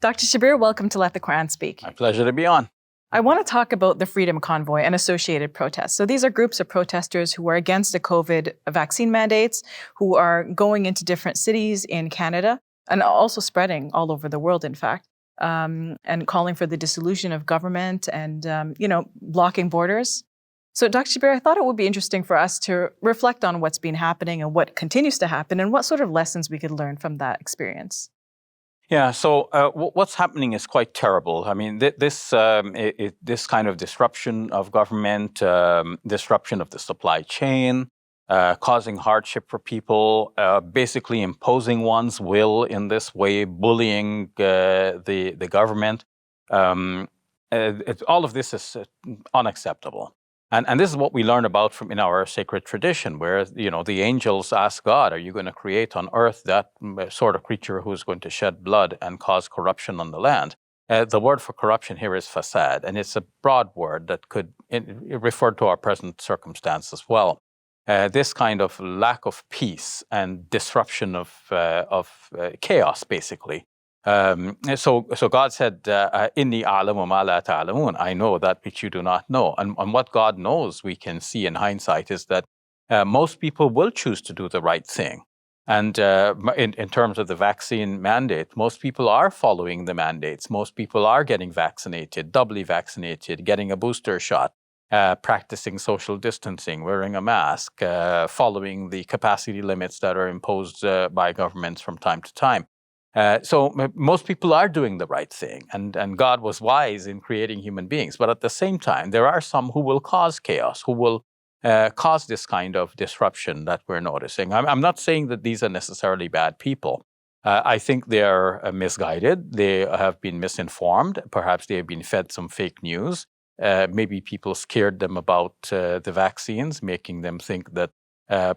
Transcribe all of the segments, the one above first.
Dr. Shabir, welcome to Let the Quran Speak. My pleasure to be on. I want to talk about the Freedom Convoy and associated protests. So these are groups of protesters who are against the COVID vaccine mandates, who are going into different cities in Canada and also spreading all over the world, in fact, and calling for the dissolution of government and, blocking borders. So Dr. Shabir, I thought it would be interesting for us to reflect on what's been happening and what continues to happen and what sort of lessons we could learn from that experience. Yeah, so what's happening is quite terrible. I mean, this kind of disruption of government, disruption of the supply chain, causing hardship for people, basically imposing one's will in this way, bullying the government. All of this is unacceptable. And this is what we learn about in our sacred tradition, where the angels ask God, "Are you going to create on earth that sort of creature who is going to shed blood and cause corruption on the land?" The word for corruption here is fasad, and it's a broad word that could refer to our present circumstance as well. This kind of lack of peace and disruption of chaos, basically. So God said, "Inni a'lamu ma la ta'lamun." I know that which you do not know. And what God knows, we can see in hindsight, is that most people will choose to do the right thing. And in terms of the vaccine mandate, most people are following the mandates. Most people are getting vaccinated, doubly vaccinated, getting a booster shot, practicing social distancing, wearing a mask, following the capacity limits that are imposed by governments from time to time. So most people are doing the right thing, and God was wise in creating human beings. But at the same time, there are some who will cause chaos, who will cause this kind of disruption that we're noticing. I'm not saying that these are necessarily bad people. I think they are misguided. They have been misinformed. Perhaps they have been fed some fake news. Maybe people scared them about the vaccines, making them think that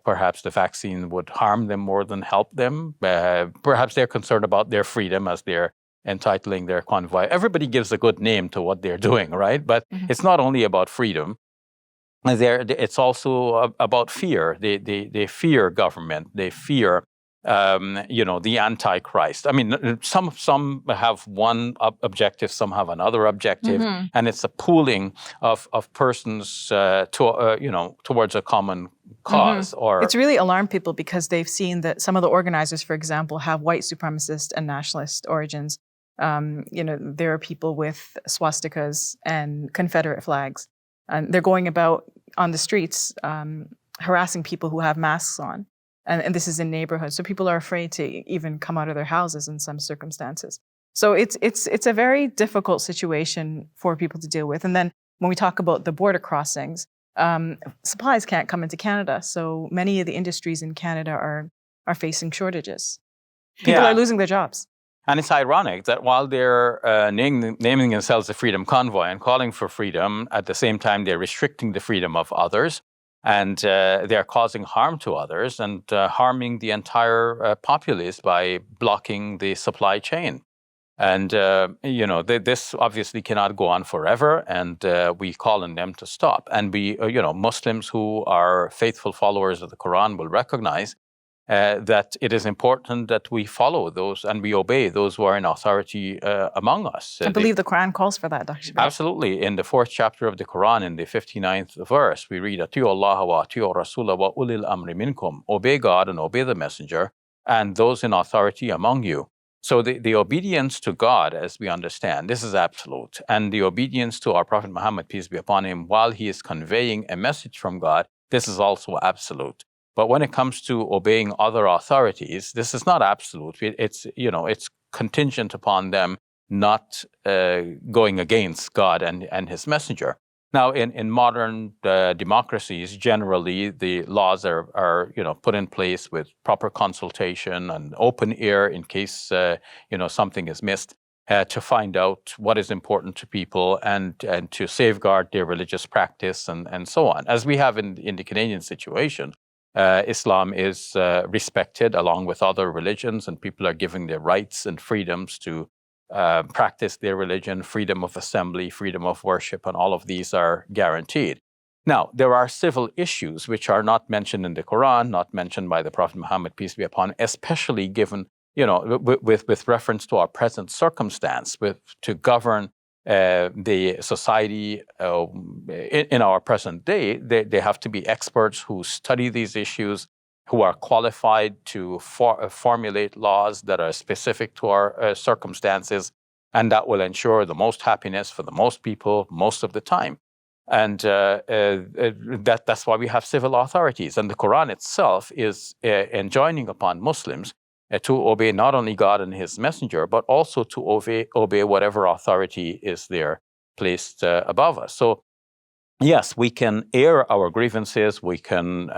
perhaps the vaccine would harm them more than help them. Perhaps they're concerned about their freedom as they're entitling their convoy. Everybody gives a good name to what they're doing, right? But it's not only about freedom. It's also about fear. They fear government. They fear the Antichrist. I mean, some have one objective, some have another objective, and it's a pooling of persons towards a common cause. Or it's really alarmed people because they've seen that some of the organizers, for example, have white supremacist and nationalist origins. There are people with swastikas and Confederate flags, and they're going about on the streets harassing people who have masks on. And this is in neighborhoods. So people are afraid to even come out of their houses in some circumstances. So it's a very difficult situation for people to deal with. And then when we talk about the border crossings, supplies can't come into Canada. So many of the industries in Canada are facing shortages. People are losing their jobs. And it's ironic that while they're naming themselves the Freedom Convoy and calling for freedom, at the same time they're restricting the freedom of others. And they're causing harm to others and harming the entire populace by blocking the supply chain. And, this obviously cannot go on forever, and we call on them to stop. And Muslims who are faithful followers of the Quran will recognize that it is important that we follow those and we obey those who are in authority among us. I believe the Quran calls for that, Dr. Shabir. Absolutely. In the 4th chapter of the Quran, in the 59th verse, we read, "Ati'u Allah wa ati'u Rasula wa ulil amri minkum." Obey God and obey the Messenger and those in authority among you. So the obedience to God, as we understand, this is absolute. And the obedience to our Prophet Muhammad, peace be upon him, while he is conveying a message from God, this is also absolute. But when it comes to obeying other authorities, this is not absolute. It's contingent upon them not going against God and his messenger. Now, in modern democracies, generally the laws are put in place with proper consultation and open ear in case something is missed, to find out what is important to people and to safeguard their religious practice and so on. As we have in the Canadian situation. Islam is respected along with other religions, and people are given their rights and freedoms to practice their religion, freedom of assembly, freedom of worship, and all of these are guaranteed. Now, there are civil issues which are not mentioned in the Quran, not mentioned by the Prophet Muhammad, peace be upon him, especially given with reference to our present circumstance, to govern the society in our present day, they have to be experts who study these issues, who are qualified to formulate laws that are specific to our circumstances, and that will ensure the most happiness for the most people most of the time. And that's why we have civil authorities. And the Quran itself is enjoining upon Muslims to obey not only God and His Messenger, but also to obey whatever authority is there placed above us. So, yes, we can air our grievances, we can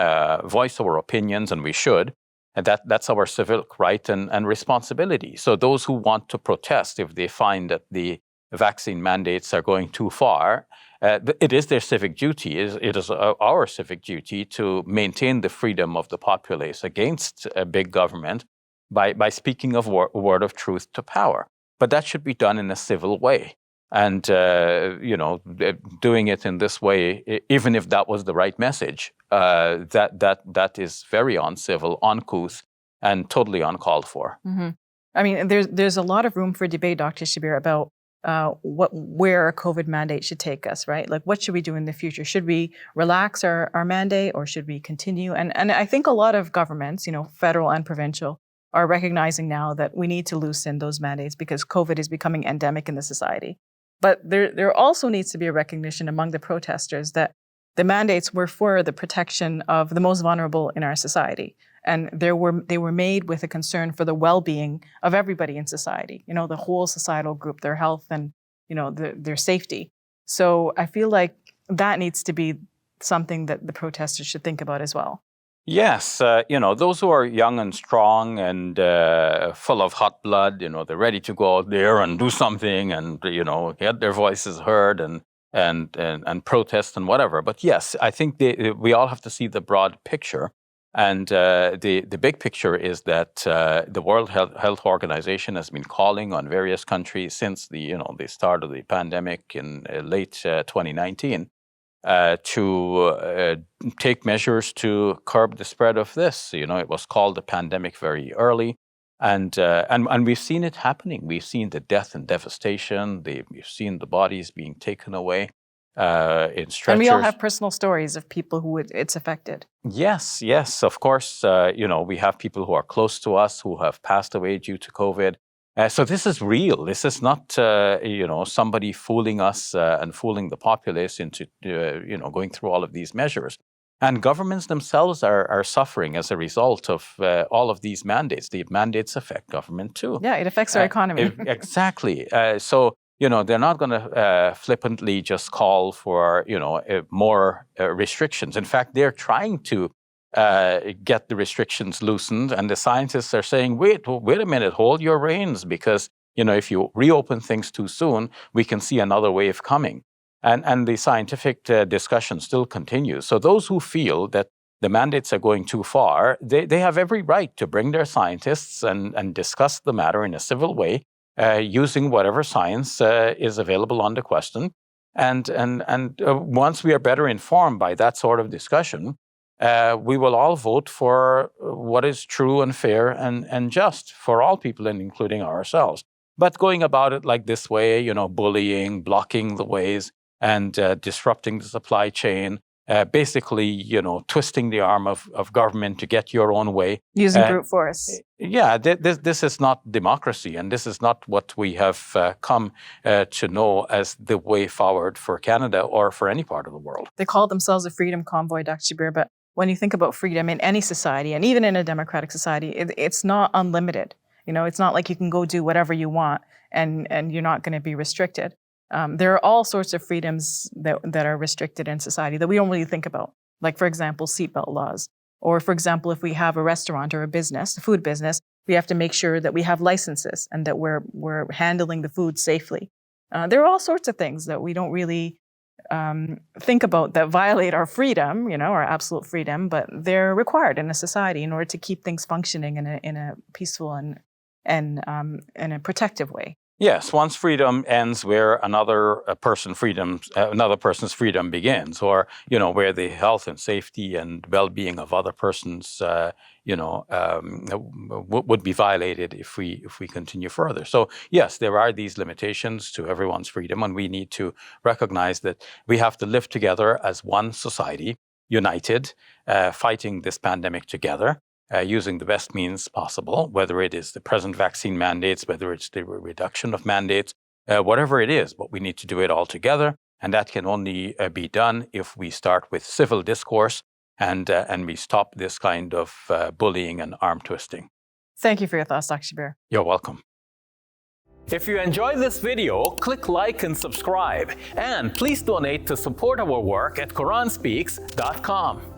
voice our opinions, and we should. And that's our civic right and responsibility. So those who want to protest, if they find that the vaccine mandates are going too far, it is their civic duty, it is our civic duty to maintain the freedom of the populace against big government by speaking a word of truth to power. But that should be done in a civil way. And, doing it in this way, even if that was the right message, that is very uncivil, uncouth, and totally uncalled for. Mm-hmm. I mean, there's a lot of room for debate, Dr. Shabir, about where a COVID mandate should take us, right? Like, what should we do in the future? Should we relax our mandate, or should we continue? And I think a lot of governments, federal and provincial, are recognizing now that we need to loosen those mandates because COVID is becoming endemic in the society. But there also needs to be a recognition among the protesters that the mandates were for the protection of the most vulnerable in our society. And they were made with a concern for the well-being of everybody in society, the whole societal group, their health and, their safety. So I feel like that needs to be something that the protesters should think about as well. Yes, those who are young and strong and full of hot blood, they're ready to go out there and do something and, get their voices heard and protest and whatever. But yes, I think we all have to see the broad picture. And the big picture is that the World Health Organization has been calling on various countries since the start of the pandemic in late 2019. To take measures to curb the spread of this. It was called a pandemic very early, and we've seen it happening. We've seen the death and devastation. We've seen the bodies being taken away in stretchers. And we all have personal stories of people who it's affected. Yes, of course. We have people who are close to us who have passed away due to COVID. So this is real. This is not, somebody fooling us and fooling the populace into, going through all of these measures. And governments themselves are suffering as a result of all of these mandates. The mandates affect government too. Yeah, it affects our economy. Exactly. So, they're not going to flippantly just call for, more restrictions. In fact, they're trying to get the restrictions loosened, and the scientists are saying, wait a minute, hold your reins, because if you reopen things too soon, we can see another wave coming. And the scientific discussion still continues. So those who feel that the mandates are going too far, they have every right to bring their scientists and discuss the matter in a civil way, using whatever science is available on the question. And once we are better informed by that sort of discussion, we will all vote for what is true and fair and just for all people, and including ourselves. But going about it like this way, bullying, blocking the ways, and disrupting the supply chain, basically, twisting the arm of government to get your own way. Using brute force. Yeah, this is not democracy, and this is not what we have come to know as the way forward for Canada or for any part of the world. They call themselves a Freedom Convoy, Dr. Shabir, but when you think about freedom in any society, and even in a democratic society, it's not unlimited. It's not like you can go do whatever you want and you're not going to be restricted. There are all sorts of freedoms that are restricted in society that we don't really think about. Like, for example, seatbelt laws. Or, for example, if we have a restaurant or a food business, we have to make sure that we have licenses and that we're handling the food safely. There are all sorts of things that we don't really think about that violate our freedom, our absolute freedom, but they're required in a society in order to keep things functioning in a peaceful and a protective way. Yes, once freedom ends where another person's freedom begins, or where the health and safety and well-being of other persons, would be violated if we continue further. So yes, there are these limitations to everyone's freedom, and we need to recognize that we have to live together as one society, united, fighting this pandemic together. Using the best means possible, whether it is the present vaccine mandates, whether it's the reduction of mandates, whatever it is, but we need to do it all together. And that can only be done if we start with civil discourse and we stop this kind of bullying and arm twisting. Thank you for your thoughts, Dr. Shabir. You're welcome. If you enjoyed this video, click like and subscribe. And please donate to support our work at QuranSpeaks.com.